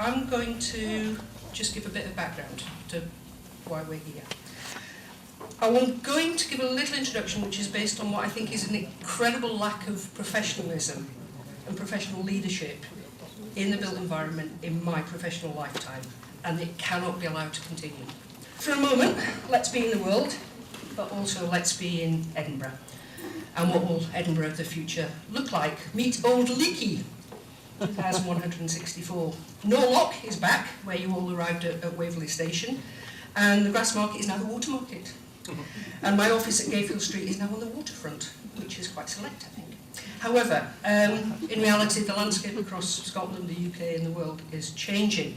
I'm going to just give a bit of background to why we're here. I'm going to give a little introduction which is based on what I think is an incredible lack of professionalism and professional leadership in the built environment in my professional lifetime, and it cannot be allowed to continue. For a moment, let's be in the world, but also let's be in Edinburgh. And what will Edinburgh of the future look like? Meet Old Leaky, 2164. Norlock is back, where you all arrived at Waverley Station, and the Grassmarket is now the Watermarket. And my office at Gayfield Street is now on the waterfront, which is quite select, I think. However, in reality, the landscape across Scotland, the UK and the world is changing.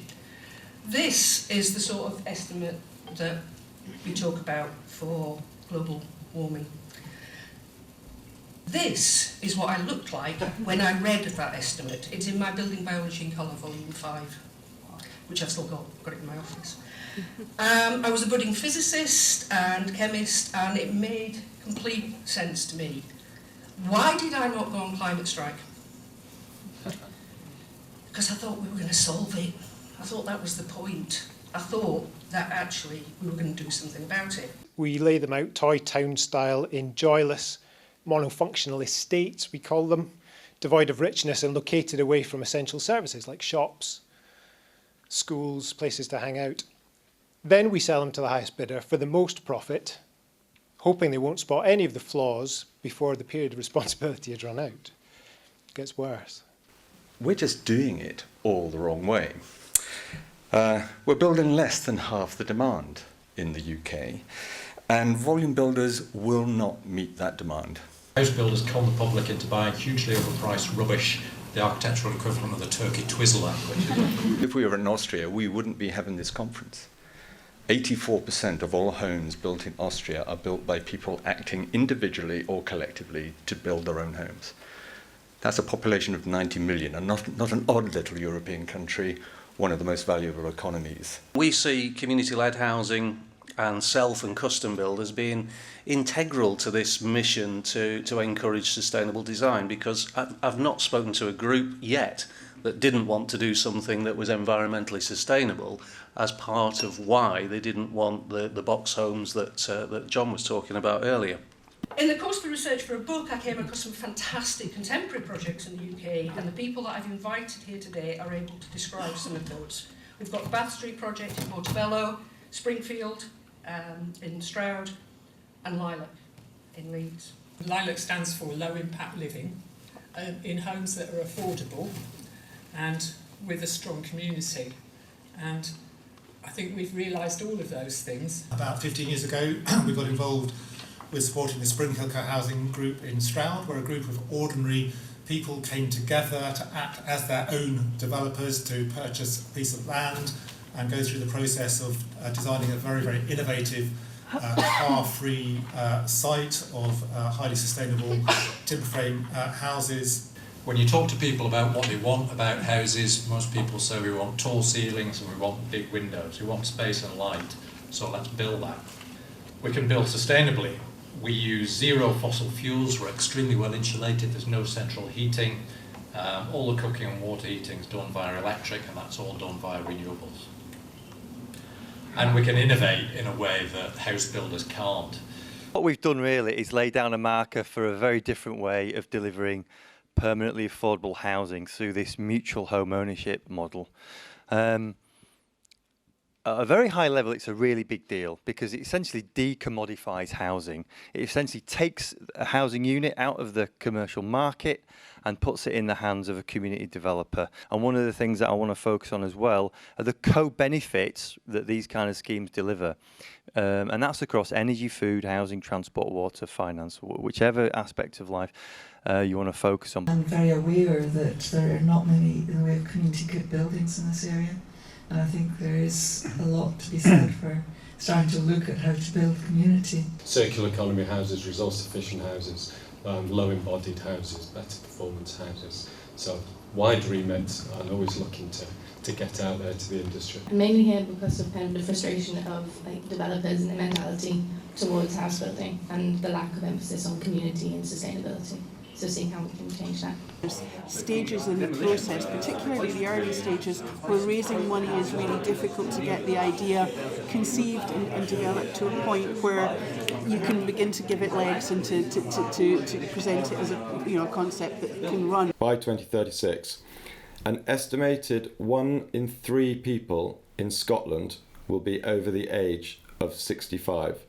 This is the sort of estimate that we talk about for global warming. This is what I looked like when I read that estimate. It's in my Building Biology in Colour, Volume 5, which I've still got it in my office. I was a budding physicist and chemist, and it made complete sense to me. Why did I not go on climate strike? Because I thought we were going to solve it. I thought that was the point. I thought that actually we were going to do something about it. We lay them out toy town style in joyless, monofunctional estates, we call them, devoid of richness and located away from essential services like shops, schools, places to hang out. Then we sell them to the highest bidder for the most profit, hoping they won't spot any of the flaws before the period of responsibility has run out. It gets worse. We're just doing it all the wrong way. We're building less than half the demand in the UK, and volume builders will not meet that demand. House builders con the public into buying hugely overpriced rubbish, the architectural equivalent of the Turkey Twizzler. If we were in Austria, we wouldn't be having this conference. 84% of all homes built in Austria are built by people acting individually or collectively to build their own homes. That's a population of 90 million, and not an odd little European country, one of the most valuable economies. We see community-led housing and self and custom build as being integral to this mission to encourage sustainable design, because I've not spoken to a group yet that didn't want to do something that was environmentally sustainable as part of why they didn't want the box homes that John was talking about earlier. In the course of the research for a book, I came across some fantastic contemporary projects in the UK, and the people that I've invited here today are able to describe some of those. We've got the Bath Street project in Portobello, Springfield in Stroud, and Lilac in Leeds. Lilac stands for low impact living in homes that are affordable and with a strong community. And I think we've realised all of those things. About 15 years ago, we got involved with supporting the Springhill Co-housing group in Stroud, where a group of ordinary people came together to act as their own developers to purchase a piece of land and go through the process of designing a very, very innovative car-free site of highly sustainable timber frame houses. When you talk to people about what they want about houses, most people say we want tall ceilings and we want big windows, we want space and light, so let's build that. We can build sustainably. We use zero fossil fuels, we're extremely well insulated, there's no central heating. All the cooking and water heating is done via electric, and that's all done via renewables. And we can innovate in a way that house builders can't. What we've done really is lay down a marker for a very different way of delivering permanently affordable housing through this mutual home ownership model. At a very high level, it's a really big deal because it essentially decommodifies housing. It essentially takes a housing unit out of the commercial market and puts it in the hands of a community developer. And one of the things that I want to focus on as well are the co-benefits that these kind of schemes deliver. And that's across energy, food, housing, transport, water, finance, whichever aspect of life you want to focus on. I'm very aware that there are not many in the way of community buildings in this area. And I think there is a lot to be said for starting to look at how to build community. Circular economy houses, resource efficient houses, low embodied houses, better performance houses. So wide remit, and always looking to get out there to the industry. I'm mainly here because of kind of the frustration of developers and the mentality towards house building and the lack of emphasis on community and sustainability. So seeing how we can change that. Stages in the process, particularly the early stages, where raising money is really difficult to get the idea conceived and developed to a point where you can begin to give it legs and to present it as a concept that can run. By 2036, an estimated 1 in 3 people in Scotland will be over the age of 65.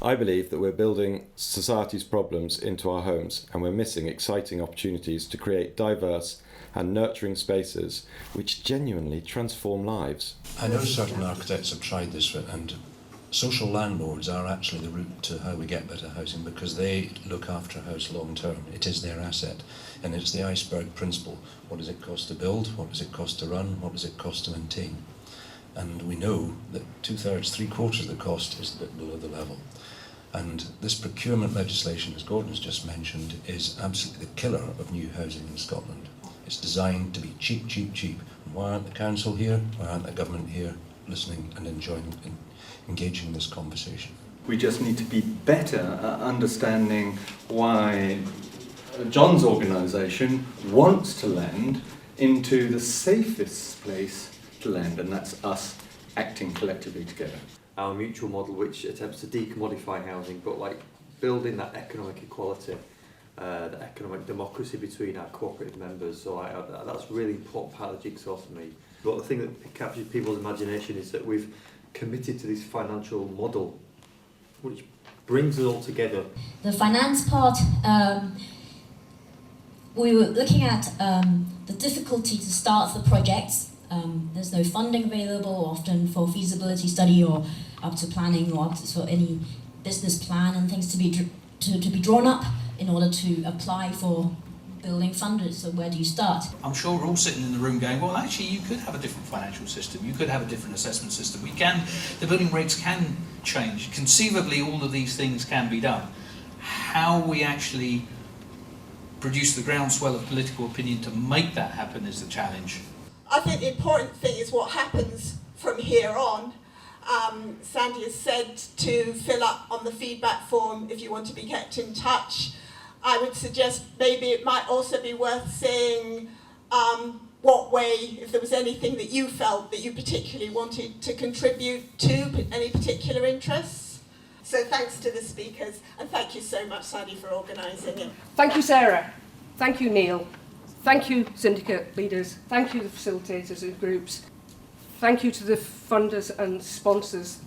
I believe that we're building society's problems into our homes, and we're missing exciting opportunities to create diverse and nurturing spaces which genuinely transform lives. I know certain architects have tried this, and social landlords are actually the route to how we get better housing, because they look after a house long term. It is their asset, and it's the iceberg principle. What does it cost to build? What does it cost to run? What does it cost to maintain? And we know that 2/3, 3/4 of the cost is below the level. And this procurement legislation, as Gordon's just mentioned, is absolutely the killer of new housing in Scotland. It's designed to be cheap, cheap, cheap. And why aren't the council here? Why aren't the government here listening and enjoying and engaging in this conversation? We just need to be better at understanding why John's organisation wants to lend into the safest place to lend, and that's us acting collectively together. Our mutual model, which attempts to decommodify housing, but like building that economic equality, the economic democracy between our cooperative members. So that's a really important part of the jigsaw for me. But the thing that captures people's imagination is that we've committed to this financial model, which brings us all together. The finance part, we were looking at the difficulty to start the projects. There's no funding available often for feasibility study or up to planning or up to for any business plan and things to be drawn up in order to apply for building funders. So where do you start? I'm sure we're all sitting in the room going, well, actually, you could have a different financial system. You could have a different assessment system. The building regs can change. Conceivably, all of these things can be done. How we actually produce the groundswell of political opinion to make that happen is the challenge. I think the important thing is what happens from here on. Sandy has said to fill up on the feedback form if you want to be kept in touch. I would suggest maybe it might also be worth saying what way, if there was anything that you felt that you particularly wanted to contribute to, any particular interests. So thanks to the speakers, and thank you so much, Sandy, for organising it. Thank you, Sarah. Thank you, Neil. Thank you, syndicate leaders. Thank you, the facilitators and groups. Thank you to the funders and sponsors